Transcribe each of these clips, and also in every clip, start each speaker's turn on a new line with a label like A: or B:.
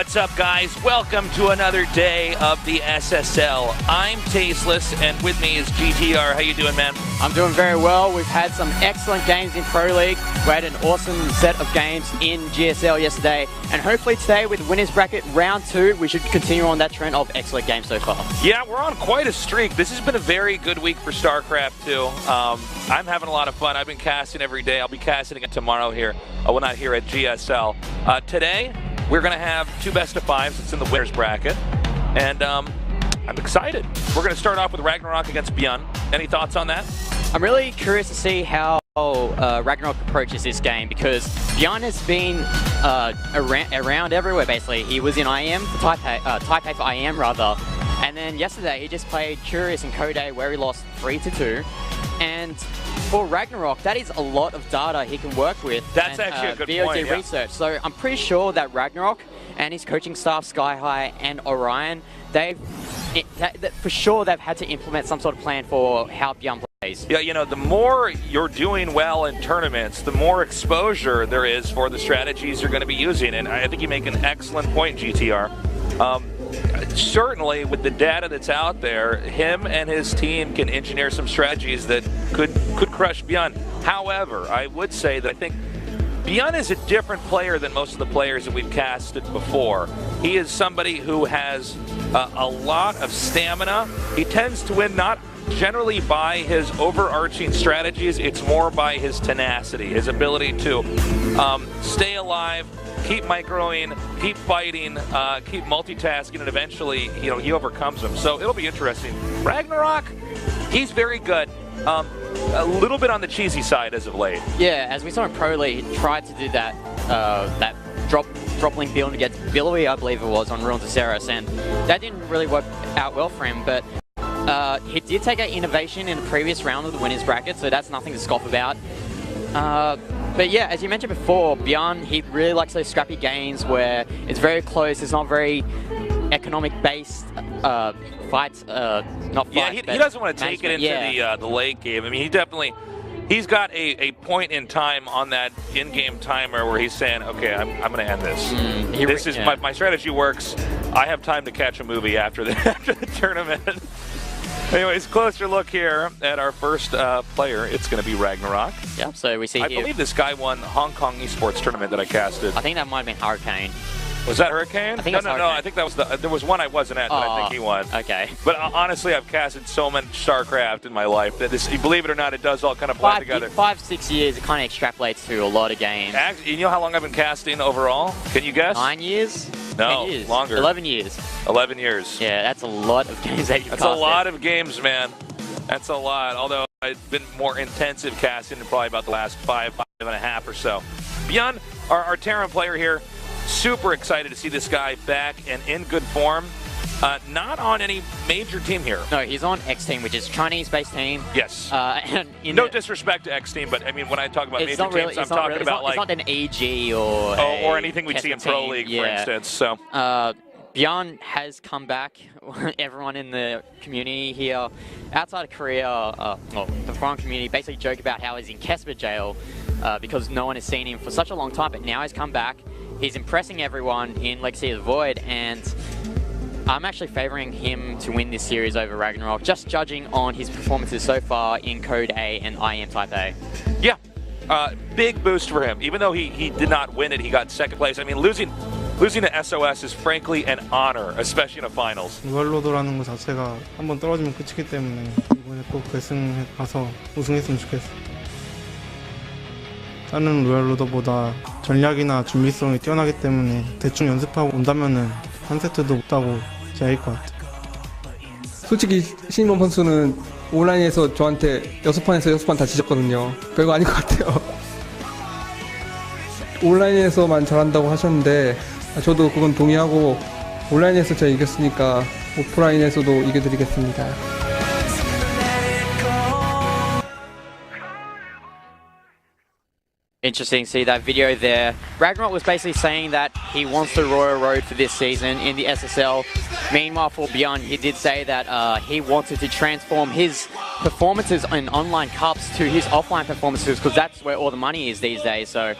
A: What's up, guys? Welcome to another day of the SSL. I'm Tasteless, and with me is GTR. How you doing, man?
B: I'm doing very well. We've had some excellent games in Pro League. We had an awesome set of games in GSL yesterday, and hopefully today with Winners Bracket Round 2, we should continue on that trend of excellent games so far.
A: Yeah, we're on quite a streak. This has been a very good week for Starcraft, too. I'm having a lot of fun. I've been casting every day. I'll be casting again tomorrow here. Well, not here at GSL. Today, we're going to have two best of fives. It's in the winners bracket. And I'm excited. We're going to start off with RagnaroK against ByuN. Any thoughts on that?
B: I'm really curious to see how RagnaroK approaches this game, because ByuN has been around everywhere, basically. He was in IM for Taipei for IM, rather. And then yesterday, he just played Curious in Code A, where he lost 3-2. And for RagnaroK, that is a lot of data he can work with.
A: That's actually a good
B: VOD
A: point, yeah.
B: research. So I'm pretty sure that RagnaroK and his coaching staff, Sky High and Orion, for sure they've had to implement some sort of plan for how ByuN plays.
A: Yeah, you know, the more you're doing well in tournaments, the more exposure there is for the strategies you're going to be using. And I think you make an excellent point, GTR. Certainly, with the data that's out there, him and his team can engineer some strategies that could crush ByuN. However, I would say that I think ByuN is a different player than most of the players that we've casted before. He is somebody who has a lot of stamina. He tends to win not generally by his overarching strategies, it's more by his tenacity, his ability to stay alive, keep microing, keep fighting, keep multitasking, and eventually, you know, he overcomes them. So it'll be interesting. RagnaroK, he's very good. A little bit on the cheesy side as of late.
B: Yeah, as we saw in Pro League, he tried to do that that drop link build against Billy, I believe it was, on Ruins of Ceres, and that didn't really work out well for him, but he did take an innovation in the previous round of the winners bracket, so that's nothing to scoff about. But yeah, as you mentioned before, ByuN, he really likes those scrappy games where it's very close, it's not very economic-based fights, not fights,
A: yeah, he doesn't want to take it into the late game. I mean, he's got a point in time on that in-game timer where he's saying, okay, I'm going to end this. My strategy works. I have time to catch a movie after the tournament. Anyways, closer look here at our first player. It's going to be RagnaroK.
B: Yeah, so we see
A: I believe this guy won Hong Kong esports tournament that I casted.
B: I think that might have been Hurricane.
A: Was that Hurricane?
B: I think
A: no. I think that was there was one I wasn't at that I think he won.
B: Okay.
A: But honestly, I've casted so much StarCraft in my life that believe it or not, it does all kind of blend together.
B: 5-6 years, it kind of extrapolates to a lot of games.
A: Actually, you know how long I've been casting overall? Can you guess?
B: 9 years?
A: No,
B: 10 years.
A: longer.
B: 11 years.
A: 11 years.
B: Yeah, that's a lot of games that you've casted.
A: That's a lot of games, man. That's a lot. Although I've been more intensive casting in probably about the last five and a half or so. ByuN, our Terran player here, super excited to see this guy back and in good form. Not on any major team here.
B: No, he's on X Team, which is Chinese-based team.
A: Yes.
B: And
A: no disrespect to X Team, but I mean, when I talk about major teams, I'm talking about like...
B: It's not an AG or...
A: or anything we'd see in Pro League, for instance. So.
B: ByuN has come back. Everyone in the community here, outside of Korea, the foreign community, basically joke about how he's in Kesper jail because no one has seen him for such a long time, but now he's come back. He's impressing everyone in Legacy of the Void, and I'm actually favoring him to win this series over RagnaroK, just judging on his performances so far in Code A and IM Taipei.
A: Yeah, big boost for him. Even though he did not win it, he got second place. I mean, losing to SOS is frankly an honor, especially in a finals.
C: 로더라는 것 자체가 한번 떨어지면 끝이기 때문에 이번에 꼭 결승에 가서 우승했으면 좋겠어. 다른 로더보다 전략이나 준비성이 뛰어나기 때문에 대충 연습하고 온다면은 한 세트도 없다고 제가 이길 것 같아.
D: 솔직히 신인범 선수는 온라인에서 저한테 6판에서 6판 다 지졌거든요. 별거 아닌 것 같아요. 온라인에서만 잘한다고 하셨는데 저도 그건 동의하고 온라인에서 제가 이겼으니까 오프라인에서도 이겨드리겠습니다.
B: Interesting to see that video there. RagnaroK was basically saying that he wants the Royal Road for this season in the SSL. Meanwhile, for ByuN, he did say that he wanted to transform his performances in online cups to his offline performances, because that's where all the money is these days. So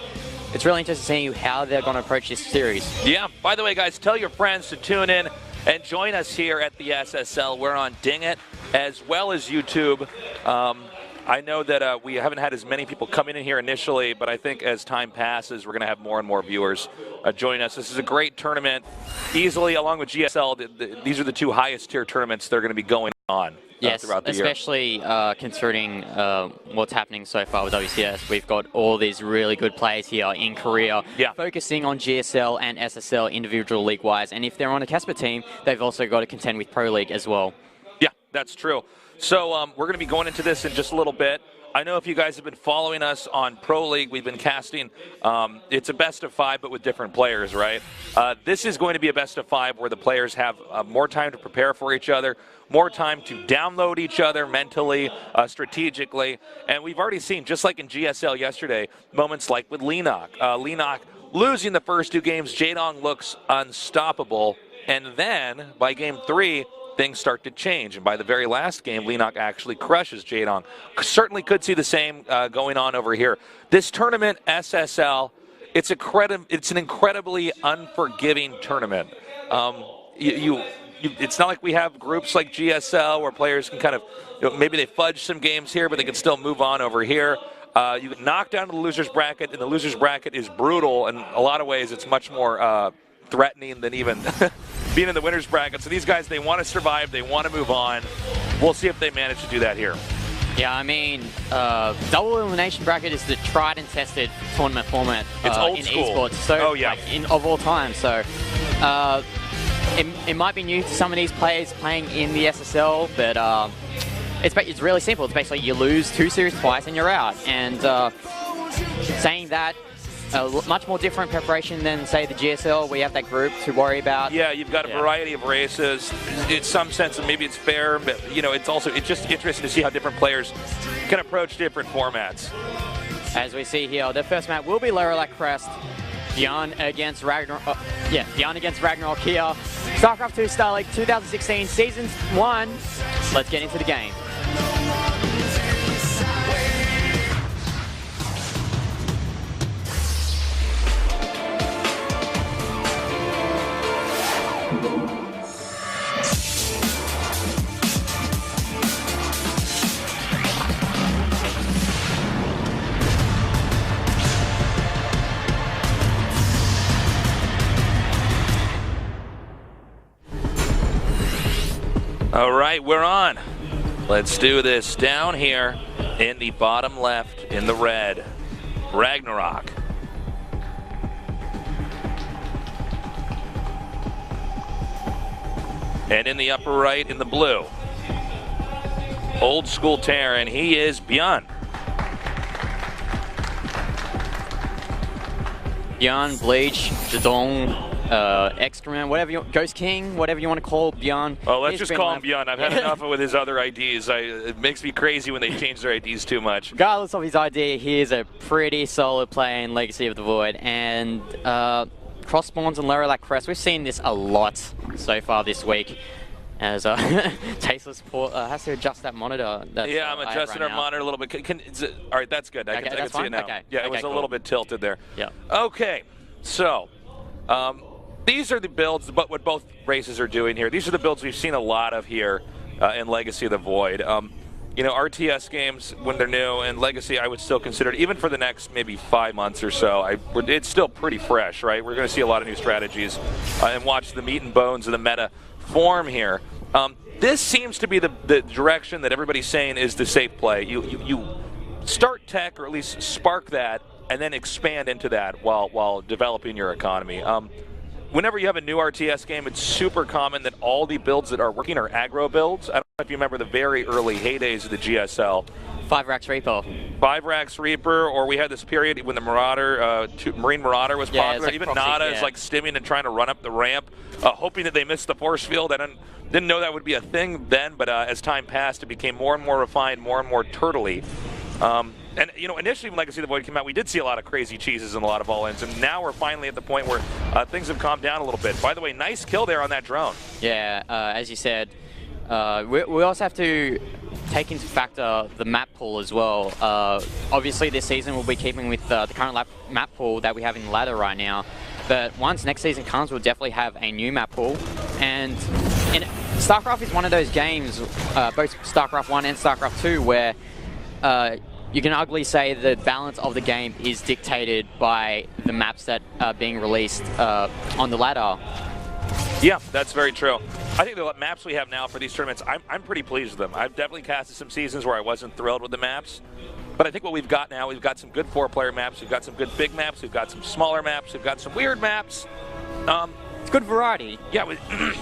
B: it's really interesting seeing how they're going to approach this series.
A: Yeah. By the way, guys, tell your friends to tune in and join us here at the SSL. We're on Ding It as well as YouTube. I know that we haven't had as many people coming in here initially, but I think as time passes, we're going to have more and more viewers join us. This is a great tournament. Easily, along with GSL, these are the two highest tier tournaments that are going to be going on throughout the year.
B: Especially considering what's happening so far with WCS. We've got all these really good players here in Korea, focusing on GSL and SSL individual league-wise. And if they're on a Casper team, they've also got to contend with Pro League as well.
A: Yeah, that's true. So we're going to be going into this in just a little bit. I know if you guys have been following us on Pro League, we've been casting. It's a best of 5, but with different players, right? This is going to be a best of 5 where the players have more time to prepare for each other, more time to download each other mentally, strategically. And we've already seen, just like in GSL yesterday, moments like with RagnaroK. RagnaroK losing the first 2 games, Jaedong looks unstoppable. And then by game 3, things start to change, and by the very last game, RagnaroK actually crushes Jaedong. Certainly could see the same going on over here. This tournament, SSL, it's an incredibly unforgiving tournament. It's not like we have groups like GSL where players can kind of, maybe they fudge some games here, but they can still move on over here. You get knocked down to the loser's bracket, and the loser's bracket is brutal. In a lot of ways, it's much more threatening than even being in the winner's bracket. So these guys, they want to survive. They want to move on. We'll see if they manage to do that here.
B: Yeah, I mean, double elimination bracket is the tried and tested tournament format
A: it's old
B: in
A: school.
B: esports. So,
A: yeah.
B: Of all time. So it might be new to some of these players playing in the SSL, but it's really simple. It's basically you lose 2 series twice and you're out. And saying that, much more different preparation than, say, the GSL, where you have that group to worry about.
A: Yeah, you've got a variety of races. In some sense, maybe it's fair, but it's just interesting to see how different players can approach different formats.
B: As we see here, the first match will be RagnaroK Crest. ByuN against RagnaroK. ByuN against RagnaroK here. Starcraft 2 StarLeague 2016 Season 1. Let's get into the game.
A: All right, we're on. Let's do this. Down here in the bottom left, in the red, RagnaroK. And in the upper right, in the blue, old school Terran, he is ByuN.
B: ByuN, Bleach, Jaedong, Excrement, Ghost King, whatever you want to call ByuN.
A: Oh, let's just call him ByuN. I've had enough with his other IDs. It makes me crazy when they change their IDs too much.
B: Regardless of his ID, he is a pretty solid player in Legacy of the Void. And cross spawns and RagnaroK Crest, we've seen this a lot so far this week. As Tasteless has to adjust that monitor.
A: Yeah, I'm adjusting our monitor a little bit. All right, that's good. I can see it now.
B: Okay.
A: Yeah, it was a little bit tilted there.
B: Yeah.
A: Okay, so these are the builds, but what both races are doing here. These are the builds we've seen a lot of here in Legacy of the Void. RTS games, when they're new, and Legacy, I would still consider it, even for the next maybe 5 months or so, it's still pretty fresh, right? We're going to see a lot of new strategies and watch the meat and bones of the meta form here. This seems to be the direction that everybody's saying is the safe play. You start tech, or at least spark that, and then expand into that while developing your economy. Whenever you have a new RTS game, it's super common that all the builds that are working are aggro builds. I don't know if you remember the very early heydays of the GSL.
B: 5 Racks Reaper.
A: 5 Racks Reaper, or we had this period when the Marauder, Marine Marauder was popular.
B: Like
A: even
B: proxy,
A: Nada is like stimming and trying to run up the ramp, hoping that they missed the force field. I didn't know that would be a thing then, but as time passed, it became more and more refined, more and more turtley. And initially when Legacy of the Void came out, we did see a lot of crazy cheeses and a lot of all-ins, and now we're finally at the point where things have calmed down a little bit. By the way, nice kill there on that drone.
B: Yeah, as you said, we also have to take into factor the map pool as well. Obviously, this season we'll be keeping with the current map pool that we have in the ladder right now. But once next season comes, we'll definitely have a new map pool. And StarCraft is one of those games, both StarCraft 1 and StarCraft 2, where you can ugly say the balance of the game is dictated by the maps that are being released on the ladder.
A: Yeah, that's very true. I think the maps we have now for these tournaments, I'm pretty pleased with them. I've definitely casted some seasons where I wasn't thrilled with the maps. But I think what we've got now, we've got some good 4-player maps, we've got some good big maps, we've got some smaller maps, we've got some weird maps.
B: It's good variety.
A: Yeah,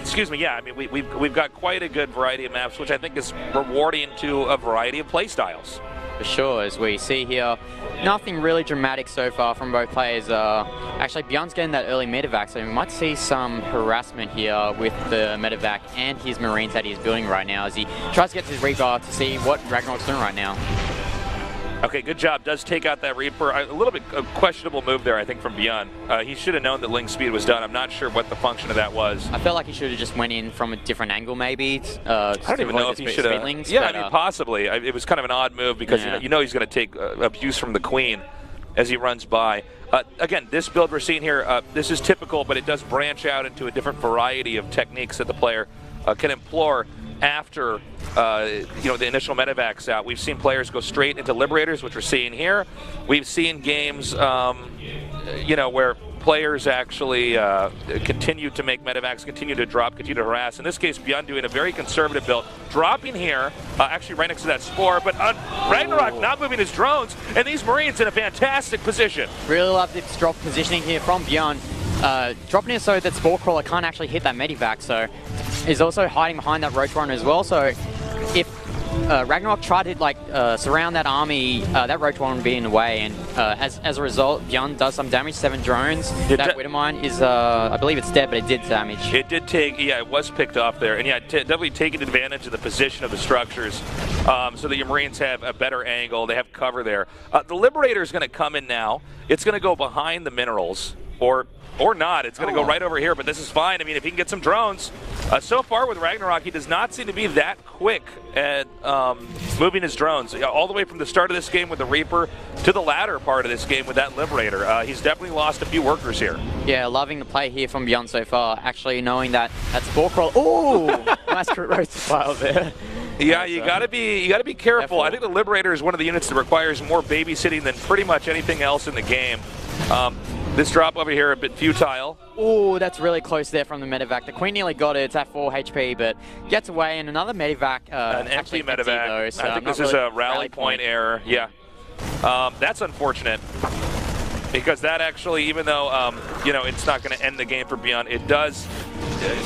A: excuse me, yeah, I mean, we've got quite a good variety of maps, which I think is rewarding to a variety of play styles.
B: For sure, as we see here, nothing really dramatic so far from both players. Actually, ByuN's getting that early medevac, so we might see some harassment here with the medevac and his Marines that he's building right now as he tries to get to his Reaper to see what RagnaroK's doing right now.
A: Okay, good job. Does take out that Reaper. A little bit of questionable move there, I think, from ByuN. He should have known that Link speed was done. I'm not sure what the function of that was.
B: I felt like he should have just went in from a different angle, maybe.
A: I don't even know if he should have. Yeah, I mean, possibly. It was kind of an odd move because you know he's going to take abuse from the Queen as he runs by. Again, this build we're seeing here, this is typical, but it does branch out into a different variety of techniques that the player can employ after the initial medevac's out. We've seen players go straight into Liberators, which we're seeing here. We've seen games, where players actually continue to make medevacs, continue to drop, continue to harass. In this case, ByuN doing a very conservative build, dropping here, actually right next to that Spore, but RagnaroK not moving his drones, and these Marines in a fantastic position.
B: Really love this drop positioning here from ByuN. Dropping it so that Spore Crawler can't actually hit that medivac, so he's also hiding behind that Roach Runner as well. So if RagnaroK tried to surround that army, that Roach Runner would be in the way, and as a result, ByuN does some damage. 7 drones. That Widowmine is, I believe it's dead, but it did damage.
A: It did take, it was picked off there, and definitely taking advantage of the position of the structures, so that your Marines have a better angle. They have cover there. The Liberator is going to come in now. It's going to go behind the minerals, or not. It's going to go right over here, but this is fine. I mean, if he can get some drones. So far with RagnaroK, he does not seem to be that quick at moving his drones. All the way from the start of this game with the Reaper to the latter part of this game with that Liberator. He's definitely lost a few workers here.
B: Yeah, loving the play here from ByuN so far. Actually knowing that Spore Crawler. Ooh! Nice roast file there.
A: Yeah, you gotta be careful. I think the Liberator is one of the units that requires more babysitting than pretty much anything else in the game. This drop over here a bit futile.
B: Oh, that's really close there from the medevac. The Queen nearly got it. It's at 4 HP, but gets away, and another medevac.
A: An empty medevac.
B: Though, so
A: I think this is a rally point error. Yeah, that's unfortunate because that actually, even though it's not going to end the game for ByuN, it does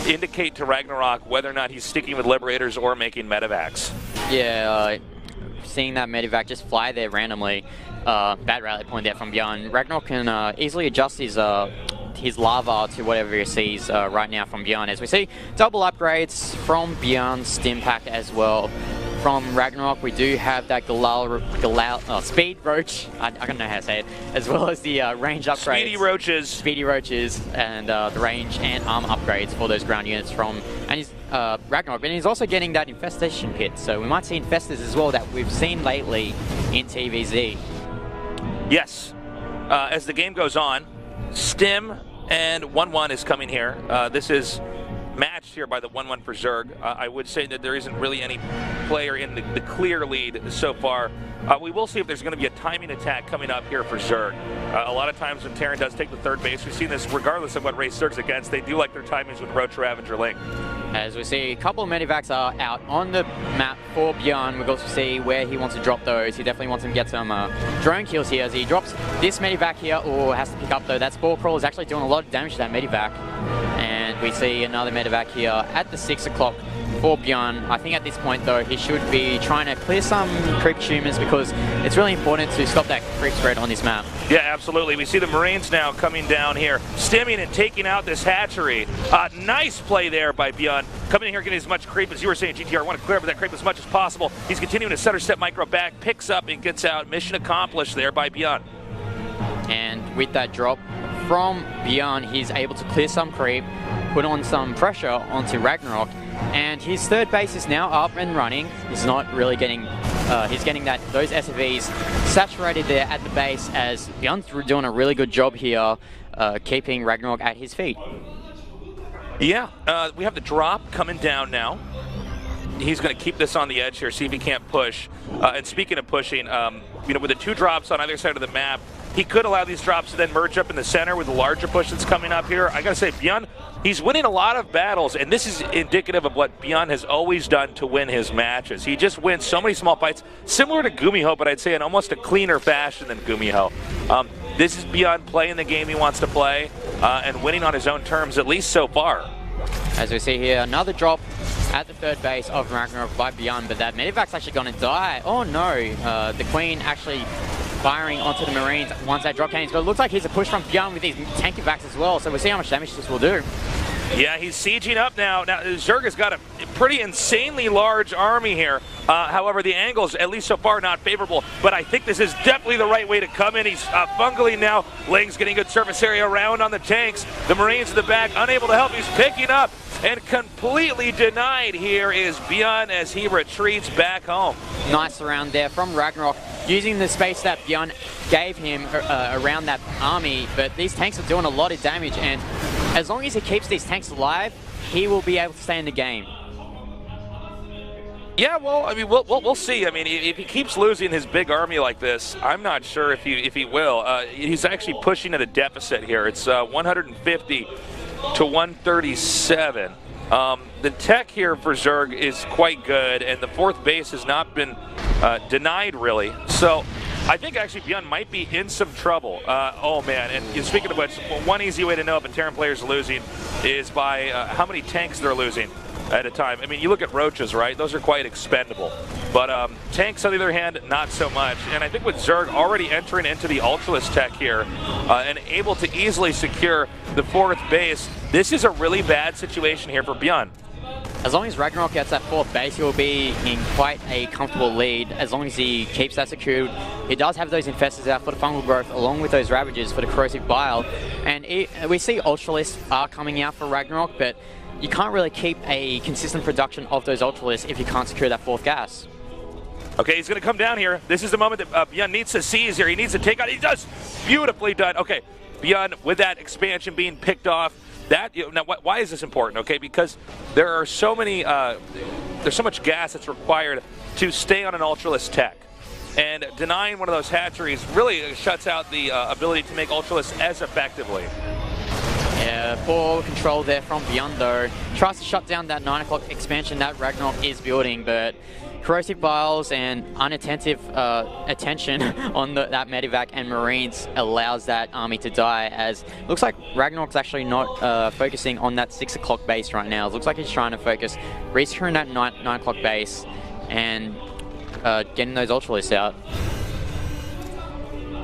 A: indicate to RagnaroK whether or not he's sticking with Liberators or making medevacs.
B: Yeah, seeing that medevac just fly there randomly. Bad rally point there from ByuN. RagnaroK can easily adjust his lava to whatever he sees right now from ByuN. As we see double upgrades from ByuN, Stim Pack as well. From RagnaroK, we do have that Speed Roach, I don't know how to say it, as well as the range upgrades. Speedy Roaches, and the range and arm upgrades for those ground units from RagnaroK. And he's also getting that Infestation Pit, so we might see Infestors as well that we've seen lately in TVZ.
A: Yes. As the game goes on, Stim and 1-1 is coming here. This is matched here by the 1-1 for Zerg. I would say that there isn't really any player in the clear lead so far. We will see if there's going to be a timing attack coming up here for Zerg. A lot of times when Terran does take the third base, we've seen this regardless of what race Zerg's against. They do like their timings with Roach, Ravager, Link.
B: As we see, a couple of medevacs are out on the map for ByuN. We'll also see where he wants to drop those. He definitely wants to get some drone kills here as he drops this medevac here. Oh, has to pick up though. That Spore Crawler is actually doing a lot of damage to that medevac. And we see another medevac here at the 6 o'clock for ByuN. I think at this point though, he should be trying to clear some creep consumers because it's really important to stop that creep spread on this map.
A: Yeah, absolutely. We see the Marines now coming down here, stimming and taking out this hatchery. Nice play there by ByuN. Coming in here, getting as much creep as you were saying, GTR. I want to clear up that creep as much as possible. He's continuing to center step micro back, picks up and gets out. Mission accomplished there by ByuN.
B: And with that drop from ByuN, he's able to clear some creep, put on some pressure onto RagnaroK, And his third base is now up and running. He's not really getting, he's getting those SFVs saturated there at the base, as ByuN's doing a really good job here, keeping RagnaroK at his feet.
A: Yeah, we have the drop coming down now. He's going to keep this on the edge here, see if he can't push. And speaking of pushing, you know, with the 2 drops on either side of the map, he could allow these drops to then merge up in the center with the larger push that's coming up here. I got to say, ByuN, he's winning a lot of battles, and this is indicative of what ByuN has always done to win his matches. He just wins so many small fights, similar to Gumiho, but I'd say in almost a cleaner fashion than Gumiho. This is ByuN playing the game he wants to play and winning on his own terms, at least so far.
B: As we see here, another drop at the third base of RagnaroK by ByuN, but that medevac's actually going to die. Oh no, the Queen actually firing onto the Marines once that drop came. But it looks like he's a push from ByuN with these tank evacs as well, so we'll see how much damage this will do.
A: Yeah, he's sieging up now. Now, Zerg has got a pretty insanely large army here. However, the angles, at least so far, not favorable. But I think this is definitely the right way to come in. He's bungling now. Ling's getting good surface area around on the tanks. The Marines in the back, unable to help. He's picking up. And completely denied here is ByuN as he retreats back home.
B: Nice round there from RagnaroK, using the space that ByuN gave him around that army. But these tanks are doing a lot of damage, and as long as he keeps these tanks alive, he will be able to stay in the game.
A: Yeah, well, I mean, we'll see. I mean, if he keeps losing his big army like this, I'm not sure if he will. He's actually pushing at a deficit here. It's 150 to 137. The tech here for Zerg is quite good, and the 4th base has not been denied, really. So I think actually ByuN might be in some trouble. Oh man, and speaking of which, one easy way to know if a Terran player is losing is by how many tanks they're losing at a time. I mean, you look at roaches, right? Those are quite expendable. But tanks, on the other hand, not so much. And I think with Zerg already entering into the Ultralist tech here and able to easily secure the 4th base, this is a really bad situation here for ByuN.
B: As long as RagnaroK gets that 4th base, he will be in quite a comfortable lead as long as he keeps that secured. He does have those infestors out for the fungal growth along with those ravages for the corrosive bile. And we see Ultralists are coming out for RagnaroK, but you can't really keep a consistent production of those Ultralists if you can't secure that 4th gas.
A: Okay, he's going to come down here. This is the moment that ByuN needs to seize here. He needs to take out. He does. Beautifully done. Okay, ByuN with that expansion being picked off. That, you know, now, why is this important? Okay, because there are so many, there's so much gas that's required to stay on an Ultralist tech. And denying one of those hatcheries really shuts out the ability to make Ultralists as effectively.
B: Yeah, poor control there from ByuN though. Tries to shut down that 9 o'clock expansion that RagnaroK is building, but corrosive biles and unattentive attention on that medevac and Marines allows that army to die, as looks like RagnaroK's actually not focusing on that 6 o'clock base right now. It looks like he's trying to focus resecuring that 9 o'clock base and getting those Ultralists out.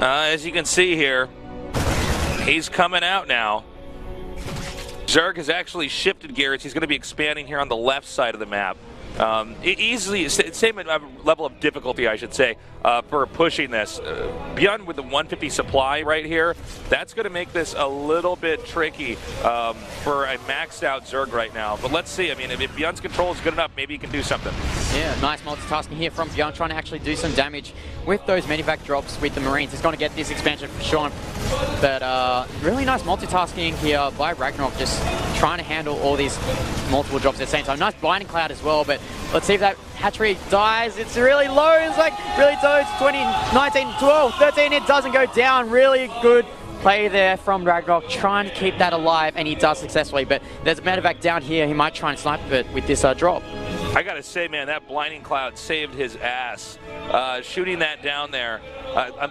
A: As you can see here, he's coming out now. Zerg has actually shifted gears. He's going to be expanding here on the left side of the map. Easily, same level of difficulty, I should say, for pushing this. ByuN with the 150 supply right here, that's going to make this a little bit tricky for a maxed out Zerg right now. But let's see. I mean, if ByuN's control is good enough, maybe he can do something.
B: Yeah, nice multitasking here from ByuN, trying to actually do some damage with those medevac drops with the Marines. He's going to get this expansion for sure. But really nice multitasking here by RagnaroK, just trying to handle all these multiple drops at the same time. Nice blinding cloud as well, but let's see if that hatchery dies. It's really low. It's like really low. It's 20, 19, 12, 13. It doesn't go down. Really good play there from RagnaroK, trying to keep that alive, and he does successfully. But there's a medevac down here. He might try and snipe it with this drop.
A: I gotta say, man, that blinding cloud saved his ass. Shooting that down there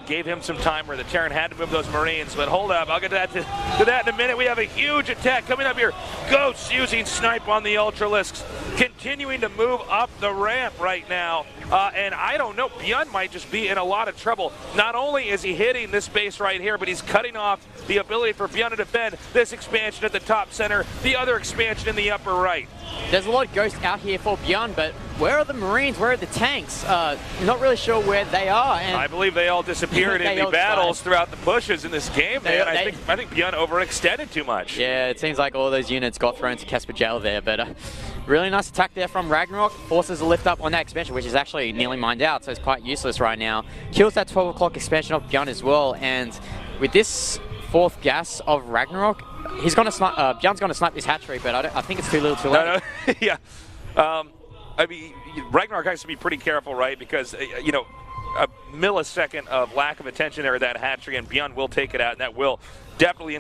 A: gave him some time where the Terran had to move those Marines. But hold up, I'll get to that in a minute. We have a huge attack coming up here. Ghosts using snipe on the Ultralisks, continuing to move up the ramp right now. And I don't know, ByuN might just be in a lot of trouble. Not only is he hitting this base right here, but he's cutting off the ability for ByuN to defend this expansion at the top center, the other expansion in the upper right.
B: There's a lot of ghosts out here for ByuN, but where are the Marines? Where are the tanks? Not really sure where they are. And
A: I believe they all disappeared in the battles throughout the pushes in this game, man. I think ByuN overextended too much.
B: Yeah, it seems like all those units got thrown to Casper Jail there, but Really nice attack there from RagnaroK. Forces a lift up on that expansion, which is actually nearly mined out, so it's quite useless right now. Kills that 12 o'clock expansion of ByuN as well, and with this 4th gas of RagnaroK, he's going to snipe. ByuN's going to snipe this hatchery, but I think it's too little, too late.
A: No. Yeah. I mean, RagnaroK has to be pretty careful, right? Because you know, a millisecond of lack of attention there at that hatchery, and ByuN will take it out, and that will definitely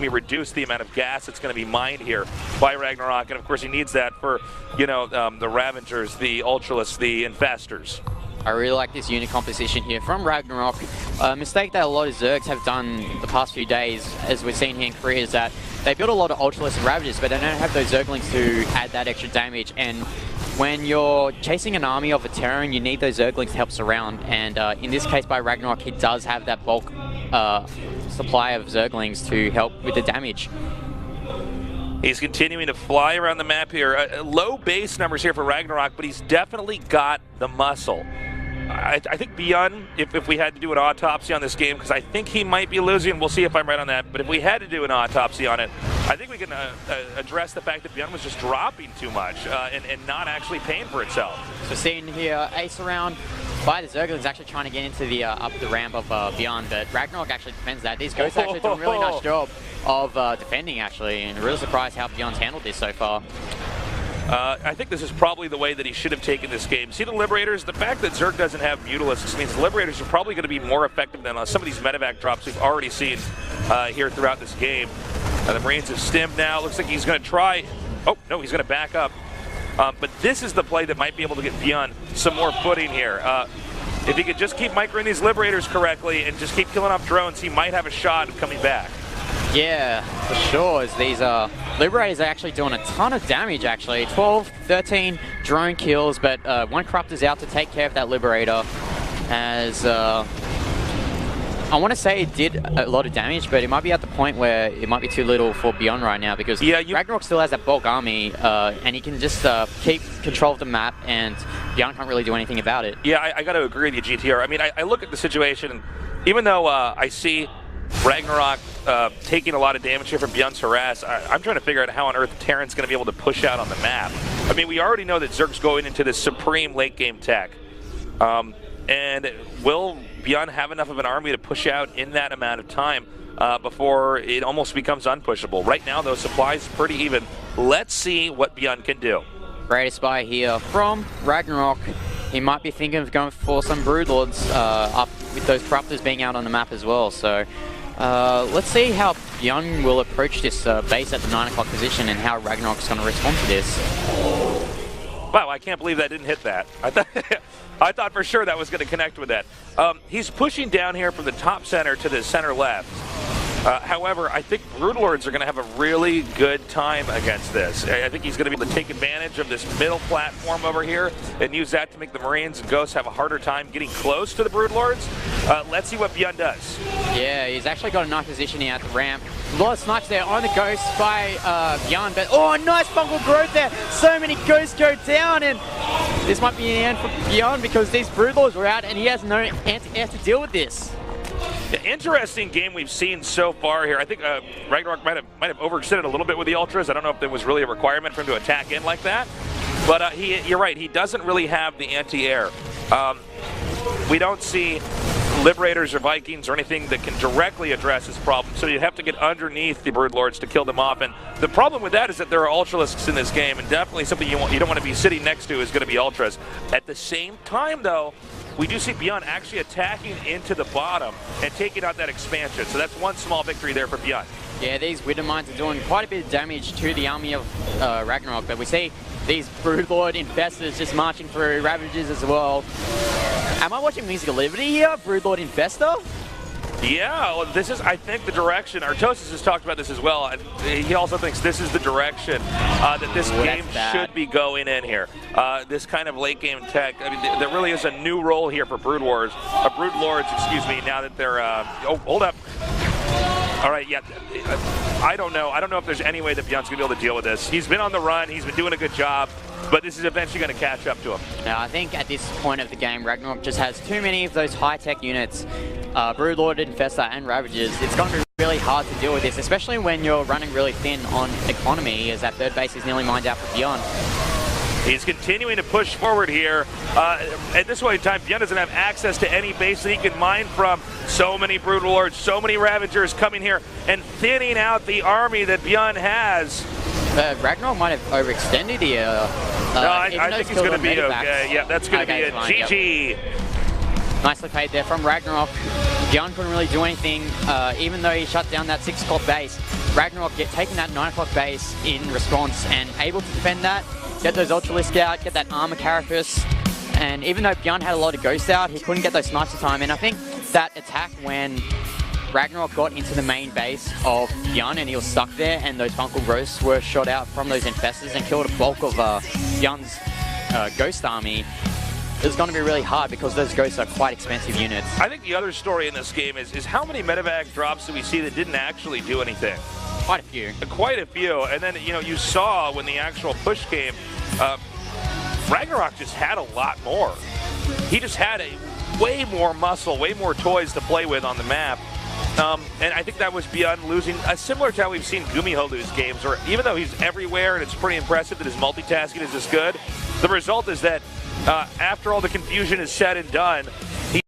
A: reduce the amount of gas that's going to be mined here by RagnaroK. And of course, he needs that for, you know, the Ravagers, the Ultralists, the Infestors.
B: I really like this unit composition here from RagnaroK. A mistake that a lot of Zergs have done the past few days, as we've seen here in Korea, is that they build a lot of Ultralists and Ravagers, but they don't have those Zerglings to add that extra damage. And when you're chasing an army of a Terran, you need those Zerglings to help surround. And in this case, by RagnaroK, he does have that bulk supply of Zerglings to help with the damage.
A: He's continuing to fly around the map here. Low base numbers here for RagnaroK, but he's definitely got the muscle. I think ByuN, if we had to do an autopsy on this game, because I think he might be losing, we'll see if I'm right on that, but if we had to do an autopsy on it, I think we can address the fact that ByuN was just dropping too much and not actually paying for itself.
B: So seeing here, ace around by the Zerglings, actually trying to get into the up the ramp of ByuN, but RagnaroK actually defends that. These Ghosts actually do a really nice job of defending, actually, and really surprised how ByuN's handled this so far.
A: I think this is probably the way that he should have taken this game. See the Liberators? The fact that Zerg doesn't have Mutalisks means the Liberators are probably going to be more effective than some of these medevac drops we've already seen here throughout this game. The Marines have stimmed now. Looks like he's going to try. Oh, no, he's going to back up. But this is the play that might be able to get ByuN some more footing here. If he could just keep microing these Liberators correctly and just keep killing off drones, he might have a shot of coming back.
B: Yeah, for sure, as these Liberators are actually doing a ton of damage, actually. 12, 13 drone kills, but one Corruptor's out to take care of that Liberator. As I want to say it did a lot of damage, but it might be at the point where it might be too little for ByuN right now, because RagnaroK still has that bulk army, and he can just keep control of the map, and ByuN can't really do anything about it.
A: Yeah, I got to agree with you, GTR. I mean, I look at the situation, and even though I see RagnaroK taking a lot of damage here from ByuN's harass, I'm trying to figure out how on earth Terran's going to be able to push out on the map. I mean, we already know that Zerg's going into this supreme late game tech. And will ByuN have enough of an army to push out in that amount of time before it almost becomes unpushable? Right now, though, supplies pretty even. Let's see what ByuN can do.
B: Great spy here from RagnaroK. He might be thinking of going for some Broodlords up with those Corruptors being out on the map as well. So let's see how ByuN will approach this base at the 9 o'clock position and how RagnaroK's going to respond to this.
A: Wow, I can't believe that didn't hit that. I thought for sure that was going to connect with that. He's pushing down here from the top center to the center left. However, I think Broodlords are going to have a really good time against this. I think he's going to be able to take advantage of this middle platform over here and use that to make the Marines and Ghosts have a harder time getting close to the Broodlords. Let's see what ByuN does. Yeah,
B: he's actually got a nice position here at the ramp. A lot of snipes there on the Ghosts by ByuN, but oh, nice fungal growth there. So many Ghosts go down, and this might be the end for ByuN because these Broodlords were out and he has no anti-air to deal with this.
A: Yeah, interesting game we've seen so far here. I think RagnaroK might have overextended a little bit with the Ultras. I don't know if there was really a requirement for him to attack in like that. But you're right, he doesn't really have the anti-air. We don't see Liberators or Vikings or anything that can directly address this problem, so you'd have to get underneath the Broodlords to kill them off. And the problem with that is that there are Ultralisks in this game, and definitely something you don't want to be sitting next to is going to be Ultras. At the same time, though, we do see ByuN actually attacking into the bottom and taking out that expansion. So that's one small victory there for ByuN.
B: Yeah, these Widow Mines are doing quite a bit of damage to the army of RagnaroK, but we see these Broodlord Infestors just marching through, Ravagers as well. Am I watching Music of Liberty here? Broodlord Infestor?
A: Yeah, well, this is, I think, the direction. Artosis has talked about this as well. He also thinks this is the direction that this game should be going in here. This kind of late game tech. I mean, there really is a new role here for Broodlords, excuse me, now that they're, oh, hold up. All right, yeah, I don't know. I don't know if there's any way that ByuN's going to be able to deal with this. He's been on the run. He's been doing a good job. but this is eventually going to catch up to him.
B: Now, I think at this point of the game, RagnaroK just has too many of those high-tech units, Broodlord, Infestor, and Ravagers. It's going to be really hard to deal with this, especially when you're running really thin on economy, as that third base is nearly mined out for ByuN.
A: He's continuing to push forward here. At this point in time, ByuN doesn't have access to any base that he can mine from. So many Broodlords, so many Ravagers coming here and thinning out the army that ByuN has.
B: RagnaroK might have overextended here.
A: No, I think he's going to be okay. Yeah, that's going to be a GG.
B: Yep. Nicely played there from RagnaroK. ByuN couldn't really do anything, even though he shut down that 6 o'clock base. RagnaroK taking that 9 o'clock base in response and able to defend that. Get those Ultralisk out, get that Armor Carapace, and even though ByuN had a lot of Ghost out, he couldn't get those snipes in time, and I think that attack when RagnaroK got into the main base of ByuN and he was stuck there, and those Fungal Ghosts were shot out from those Infestors and killed a bulk of ByuN's Ghost army. It's going to be really hard because those Ghosts are quite expensive units.
A: I think the other story in this game is how many medevac drops do we see that didn't actually do anything?
B: Quite a few.
A: Quite a few. And then, you saw when the actual push came, RagnaroK just had a lot more. He just had way more muscle, way more toys to play with on the map. And I think that was ByuN losing, similar to how we've seen Gumiho lose games, where even though he's everywhere and it's pretty impressive that his multitasking is this good, the result is that after all the confusion is said and done,